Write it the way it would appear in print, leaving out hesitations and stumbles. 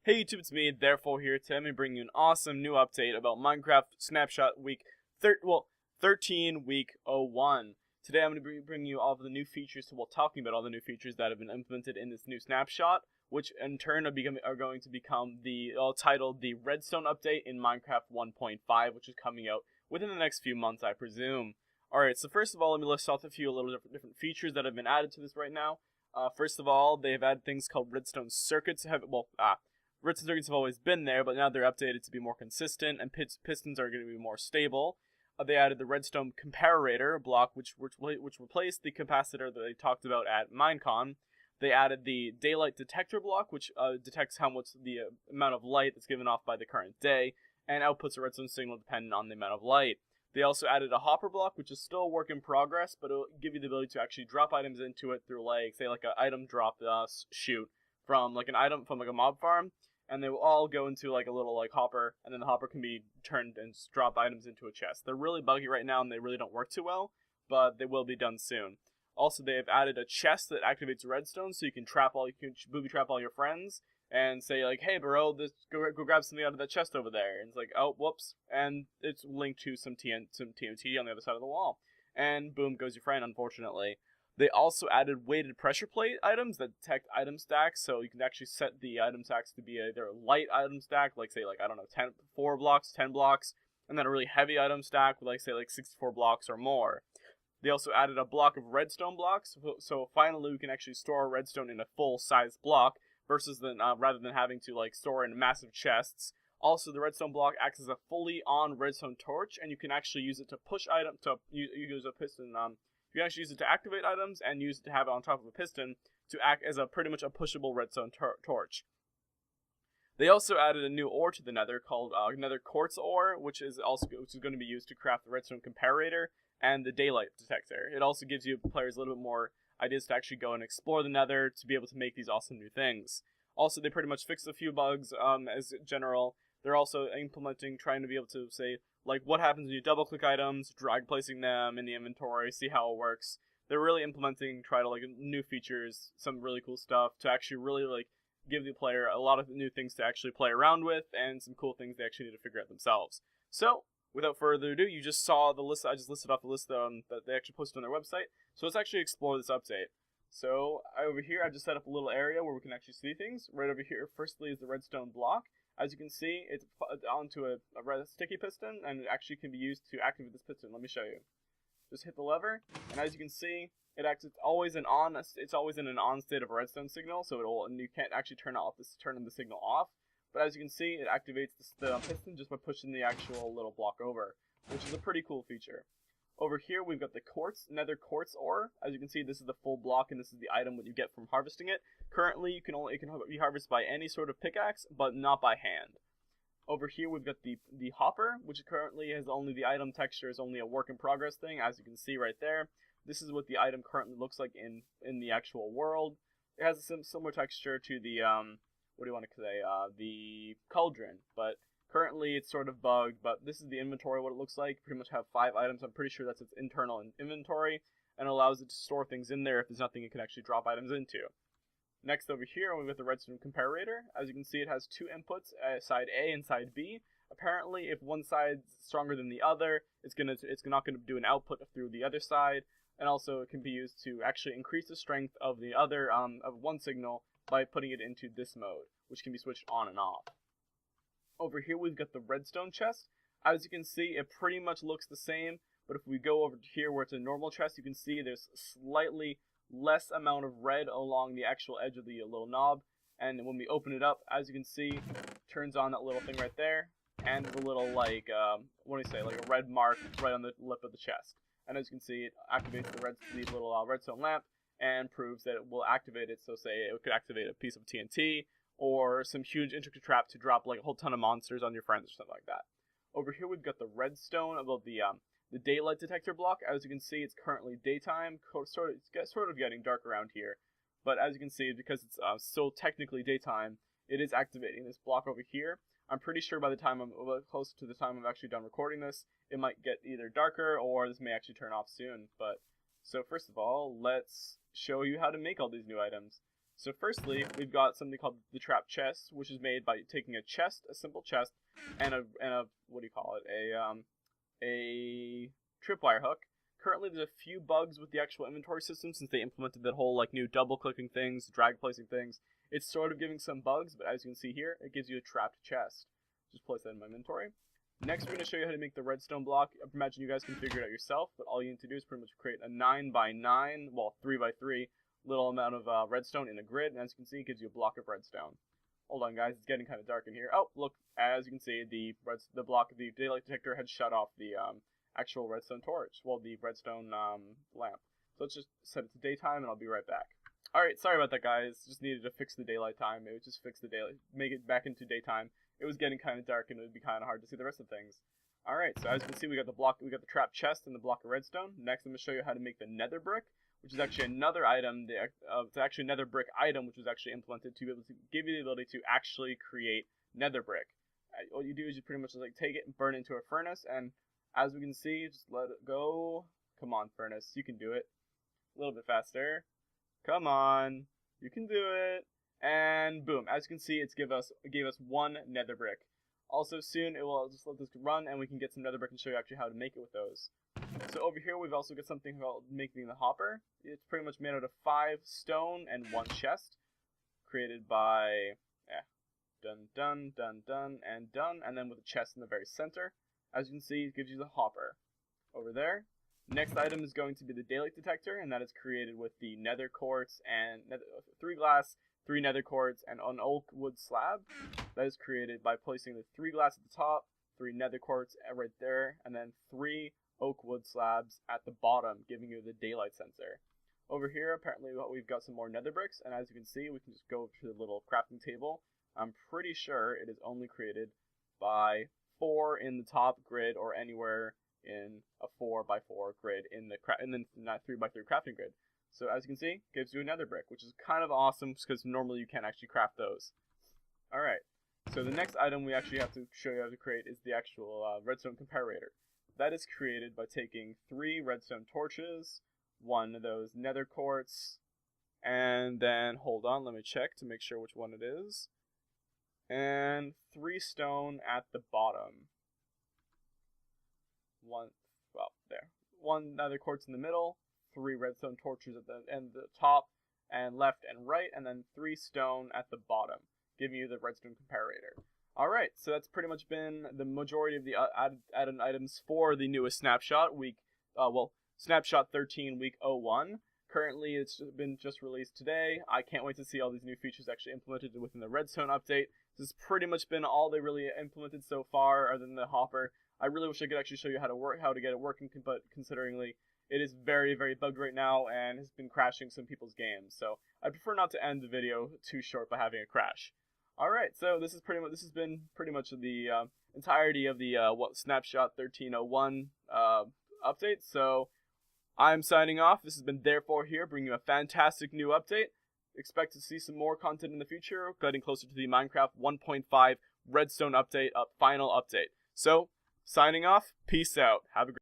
Hey YouTube, it's me, ThereFour here. Today I'm going to bring you an awesome new update about Minecraft Snapshot week 13 week 01. Today I'm going to bring you all of the new features, talking about all the new features that have been implemented in this new snapshot, which in turn are going to become titled the Redstone update in Minecraft 1.5, which is coming out within the next few months, I presume. Alright, so first of all, let me list off a few different features that have been added to this right now. First of all, they've added things called Redstone circuits. Redstone circuits have always been there, but now they're updated to be more consistent, and pistons are going to be more stable. They added the Redstone comparator block, which replaced the capacitor that they talked about at Minecon. They added the daylight detector block, which detects how much the amount of light that's given off by the current day, and outputs a redstone signal dependent on the amount of light. They also added a hopper block, which is still a work in progress, but it'll give you the ability to actually drop items into it through, say, an item drop chute from a mob farm, and they will all go into a little hopper, and then the hopper can be turned and drop items into a chest. They're really buggy right now, and they really don't work too well, but they will be done soon. Also, they have added a chest that activates redstone, so you can booby trap all your friends, and say hey bro, go grab something out of that chest over there, and it's oh whoops, and it's linked to some TNT on the other side of the wall, and boom goes your friend, unfortunately. They also added weighted pressure plate items that detect item stacks, so you can actually set the item stacks to be either a light item stack, say I don't know, 4 blocks, 10 blocks, and then a really heavy item stack with say 64 blocks or more. They also added a block of redstone blocks, so finally we can actually store redstone in a full-size block, versus rather than having to store in massive chests. Also, the redstone block acts as a fully on redstone torch, and you can actually use it to push use a piston. You can actually use it to activate items, and use it to have it on top of a piston to act as pretty much a pushable redstone torch. They also added a new ore to the Nether called Nether quartz ore, which is going to be used to craft the redstone comparator and the daylight detector. It also gives you players a little bit more ideas to actually go and explore the Nether to be able to make these awesome new things. Also, they pretty much fixed a few bugs as general. They're also trying to be able to say what happens when you double click items, drag placing them in the inventory, see how it works. They're really new features, some really cool stuff to actually really give the player a lot of new things to actually play around with, and some cool things they actually need to figure out themselves. So, without further ado, you just saw the list. I just listed off the list that they actually posted on their website. So let's actually explore this update. So over here, I just set up a little area where we can actually see things. Right over here, firstly, is the redstone block. As you can see, it's onto a red sticky piston, and it actually can be used to activate this piston. Let me show you. Just hit the lever, and as you can see, it's always in an on state of a redstone signal, so you can't actually turn the signal off. But as you can see, it activates the piston just by pushing the actual little block over, which is a pretty cool feature. Over here, we've got the Nether quartz ore. As you can see, this is the full block, and this is the item that you get from harvesting it. Currently, it can be harvested by any sort of pickaxe, but not by hand. Over here, we've got the hopper, which currently has only the item texture is only a work in progress thing. As you can see right there, this is what the item currently looks like in the actual world. It has a similar texture to the the cauldron, but currently it's sort of bugged. But this is the inventory, what it looks like. Pretty much have 5 items. I'm pretty sure that's its internal inventory, and allows it to store things in there if there's nothing it can actually drop items into. Next over here, we've got the redstone comparator. As you can see, it has 2 inputs, side A and side B. Apparently, if one side's stronger than the other, it's not gonna do an output through the other side, and also it can be used to actually increase the strength of the other of one signal by putting it into this mode, which can be switched on and off. Over here, we've got the redstone chest. As you can see, it pretty much looks the same, but if we go over to here where it's a normal chest, you can see there's slightly less amount of red along the actual edge of the little knob, and when we open it up, as you can see, it turns on that little thing right there, and the little a red mark right on the lip of the chest. And as you can see, it activates the little redstone lamp, and proves that it will activate it. So say it could activate a piece of TNT, or some huge intricate trap to drop a whole ton of monsters on your friends or something like that. Over here we've got the redstone above the daylight detector block. As you can see, it's currently daytime. It's sort of getting dark around here, but as you can see, because it's still technically daytime, it is activating this block over here. I'm pretty sure by the time close to the time I'm actually done recording this, it might get either darker, or this may actually turn off soon. But so first of all, let's show you how to make all these new items. So firstly, we've got something called the trap chest, which is made by taking a chest, a simple chest, and a what do you call it? A tripwire hook. Currently, there's a few bugs with the actual inventory system since they implemented that whole like new double-clicking things, drag placing things. It's sort of giving some bugs, but as you can see here, it gives you a trapped chest. Just place that in my inventory. Next, we're going to show you how to make the redstone block. I imagine you guys can figure it out yourself, but all you need to do is pretty much create a 9x9, well, 3x3 little amount of redstone in a grid, and as you can see, it gives you a block of redstone. Hold on, guys, it's getting kind of dark in here. Oh, look, as you can see, the daylight detector had shut off the actual redstone torch, well, the redstone lamp. So let's just set it to daytime, and I'll be right back. Alright, sorry about that, guys. Just needed to fix the daylight time. It would just fix the daylight, make it back into daytime. It was getting kind of dark, and it would be kind of hard to see the rest of things. Alright, so as you can see, we got the trap chest and the block of redstone. Next, I'm going to show you how to make the nether brick, which is actually another item. It's actually a nether brick item, which was actually implemented to be able to give you the ability to actually create nether brick. All you do is you pretty much just like take it and burn it into a furnace, and as we can see, just let it go. Come on, furnace, you can do it. A little bit faster. Come on, you can do it. And boom, as you can see, it gave us one nether brick. Also soon, it will just let this run, and we can get some nether brick and show you actually how to make it with those. So over here, we've also got something called making the hopper. It's pretty much made out of 5 stone and 1 chest, created by done, and then with a chest in the very center. As you can see, it gives you the hopper over there. Next item is going to be the daylight detector, and that is created with the nether quartz and 3 glass, 3 nether quartz, and an oak wood slab. That is created by placing the 3 glass at the top, 3 nether quartz right there, and then 3 oak wood slabs at the bottom, giving you the daylight sensor. Over here, apparently we've got some more nether bricks, and as you can see, we can just go to the little crafting table. I'm pretty sure it is only created by 4 in the top grid or anywhere in a 4x4 grid in the 3x3 crafting grid. So as you can see, it gives you a nether brick, which is kind of awesome because normally you can't actually craft those. Alright, so the next item we actually have to show you how to create is the actual redstone comparator. That is created by taking 3 redstone torches, 1 of those nether quartz, and then, hold on, let me check to make sure which one it is, and 3 stone at the bottom. 1 nether quartz in the middle, 3 redstone torches at the end, the top, and left and right, and then 3 stone at the bottom, giving you the redstone comparator. Alright, so that's pretty much been the majority of the added items for the newest Snapshot Snapshot 13w01. Currently, it's been just released today. I can't wait to see all these new features actually implemented within the Redstone update. This has pretty much been all they really implemented so far, other than the hopper. I really wish I could actually show you how to get it working, but consideringly it is very, very bugged right now and has been crashing some people's games. So I prefer not to end the video too short by having a crash. Alright, so this has been pretty much the entirety of the Snapshot 13w01 update. So I'm signing off. This has been ThereFour here, bringing you a fantastic new update. Expect to see some more content in the future, getting closer to the Minecraft 1.5 Redstone update, final update. So, signing off. Peace out. Have a great